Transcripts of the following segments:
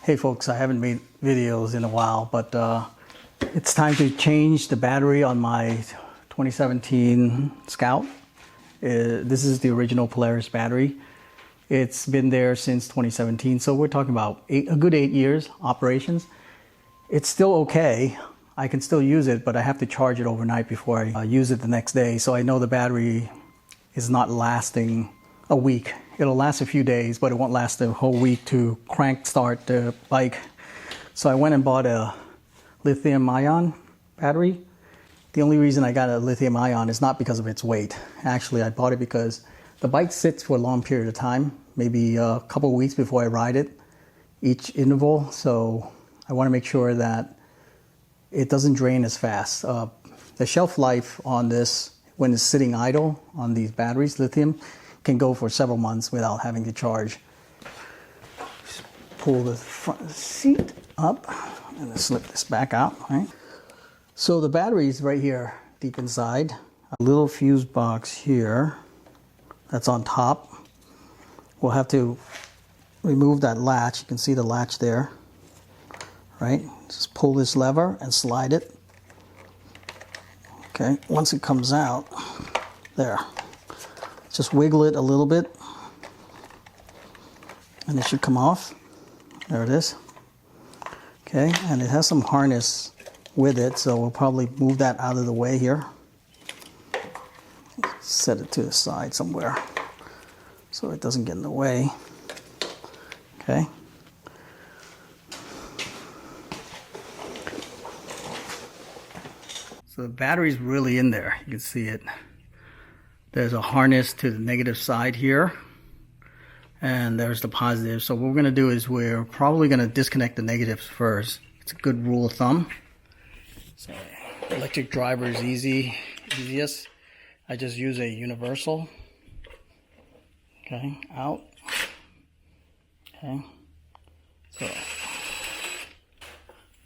Hey folks, I haven't made videos in a while, but it's time to change the battery on my 2017 Scout. This is the original Polaris battery. It's been there since 2017, so we're talking about a good 8 years operations. It's still okay. I can still use it, but I have to charge it overnight before I use it the next day. So I know the battery is not lasting a week. It'll last a few days, but it won't last a whole week to crank start the bike. So I went and bought a lithium ion battery. The only reason I got a lithium ion is not because of its weight. Actually, I bought it because the bike sits for a long period of time, maybe a couple of weeks before I ride it, each interval. So I want to make sure that it doesn't drain as fast. The shelf life on this, when it's sitting idle on these batteries, lithium, can go for several months without having to charge. Just pull the front seat up and then slip this back out, right? So the battery is right here, deep inside. A little fuse box here that's on top. We'll have to remove that latch. You can see the latch there, right? Just pull this lever and slide it. Okay, once it comes out, there. Just wiggle it a little bit and it should come off. There it is. Okay, and it has some harness with it, so we'll probably move that out of the way here. Set it to the side somewhere so it doesn't get in the way. Okay. So the battery's really in there. You can see it. There's a harness to the negative side here, and there's the positive. So what we're going to do is we're probably going to disconnect the negatives first. It's a good rule of thumb. So electric driver is easiest. I just use a universal. Okay, out. Okay, so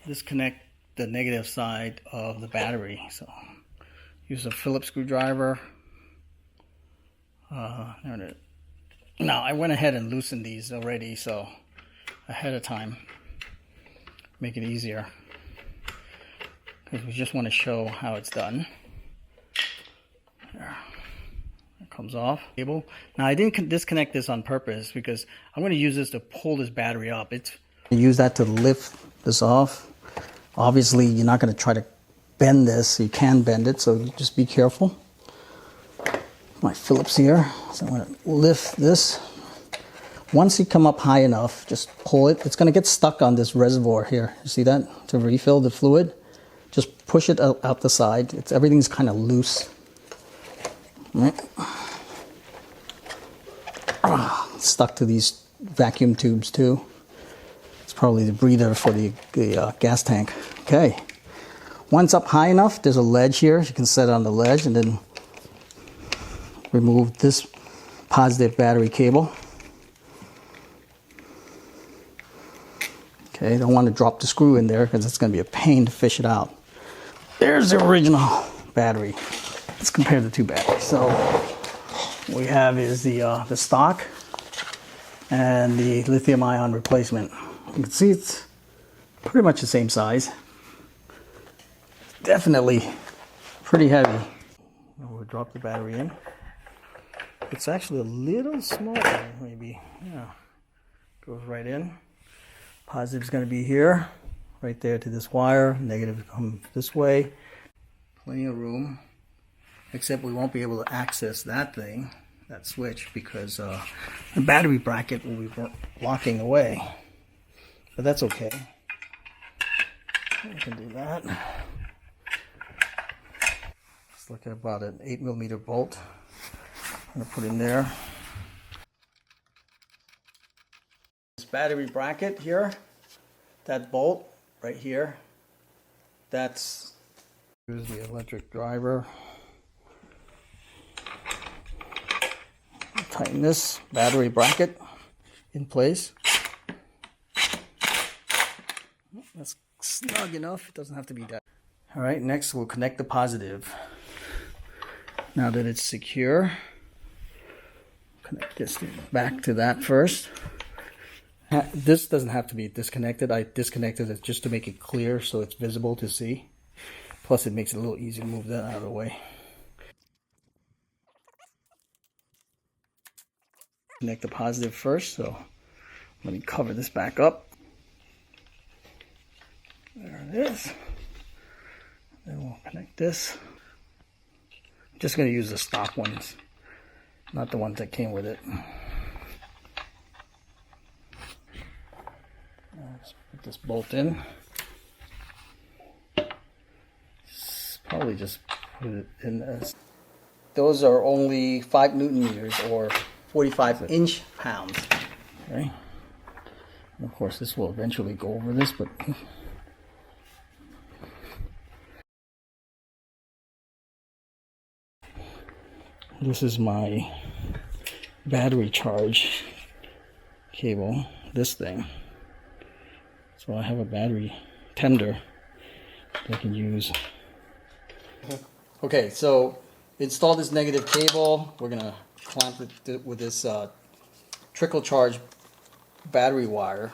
disconnect the negative side of the battery. So use a Phillips screwdriver. There it is. Now I went ahead and loosened these already, so ahead of time, make it easier, because we just want to show how it's done. There. It comes off. Cable. Now I didn't disconnect this on purpose because I'm going to use this to pull this battery up. Use that to lift this off. Obviously, you're not going to try to bend this. You can bend it, so just be careful. My Phillips here, so I'm going to lift this. Once you come up high enough, just pull it. It's going to get stuck on this reservoir here. You see that? To refill the fluid, just push it out the side. Everything's kind of loose. Right. Stuck to these vacuum tubes too. It's probably the breather for the gas tank. Okay. Once up high enough, there's a ledge here. You can set it on the ledge and then remove this positive battery cable. Okay, don't want to drop the screw in there because it's going to be a pain to fish it out. There's the original battery. Let's compare the two batteries. So what we have is the stock and the lithium ion replacement. You can see it's pretty much the same size. Definitely pretty heavy. We'll drop the battery in. It's actually a little smaller, maybe. Yeah, goes right in. Positive's going to be here, right there to this wire. Negative comes this way. Plenty of room, except we won't be able to access that thing, that switch, because the battery bracket will be blocking the way. But that's okay. We can do that. Let's look at about an 8mm bolt. I'm going to put in there. This battery bracket here, that bolt right here, that's use the electric driver. Tighten this battery bracket in place. That's snug enough, it doesn't have to be that. All right, next we'll connect the positive. Now that it's secure, connect this back to that first. This doesn't have to be disconnected. I disconnected it just to make it clear so it's visible to see. Plus it makes it a little easier to move that out of the way. Connect the positive first, so let me cover this back up. There it is. Then we'll connect this. I'm just going to use the stock ones, not the ones that came with it. Let's put this bolt in. Probably just put it in as. Those are only 5 Newton meters or 45 inch pounds. Okay. And of course, this will eventually go over this, but this is my battery charge cable. This thing. So I have a battery tender that I can use. Okay, so install this negative cable. We're gonna clamp it with this trickle charge battery wire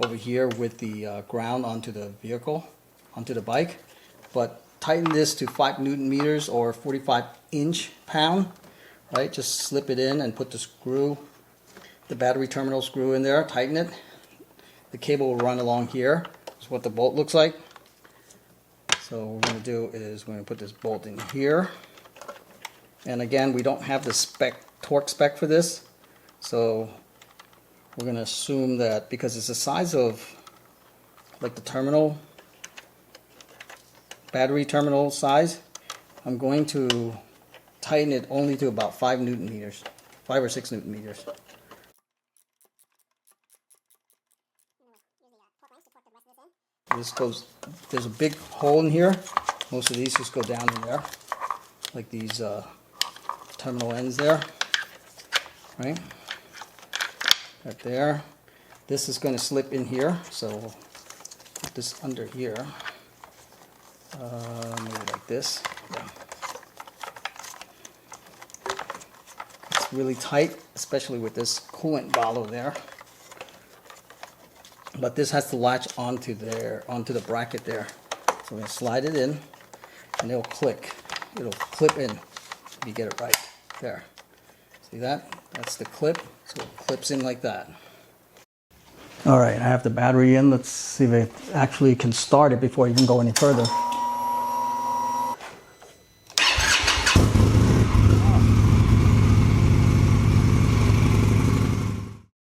over here with the ground onto the vehicle, onto the bike. But tighten this to 5 Newton meters or 45 inch pound. Right, just slip it in and put the screw, the battery terminal screw in there. Tighten it. The cable will run along here. That's what the bolt looks like. So what we're going to do is we're going to put this bolt in here. And again, we don't have the torque spec for this. So we're going to assume that because it's the size of like the terminal, battery terminal size, I'm going to tighten it only to about 5 Newton meters, 5 or 6 Newton meters. This goes, there's a big hole in here. Most of these just go down in there, like these terminal ends there, right? Right there. This is going to slip in here, so we'll put this under here. Maybe like this. Yeah. It's really tight, especially with this coolant bottle there. But this has to latch onto the bracket there. So we're going to slide it in, and it'll click. It'll clip in if you get it right. There. See that? That's the clip. So it clips in like that. All right, I have the battery in. Let's see if it actually can start it before you can go any further.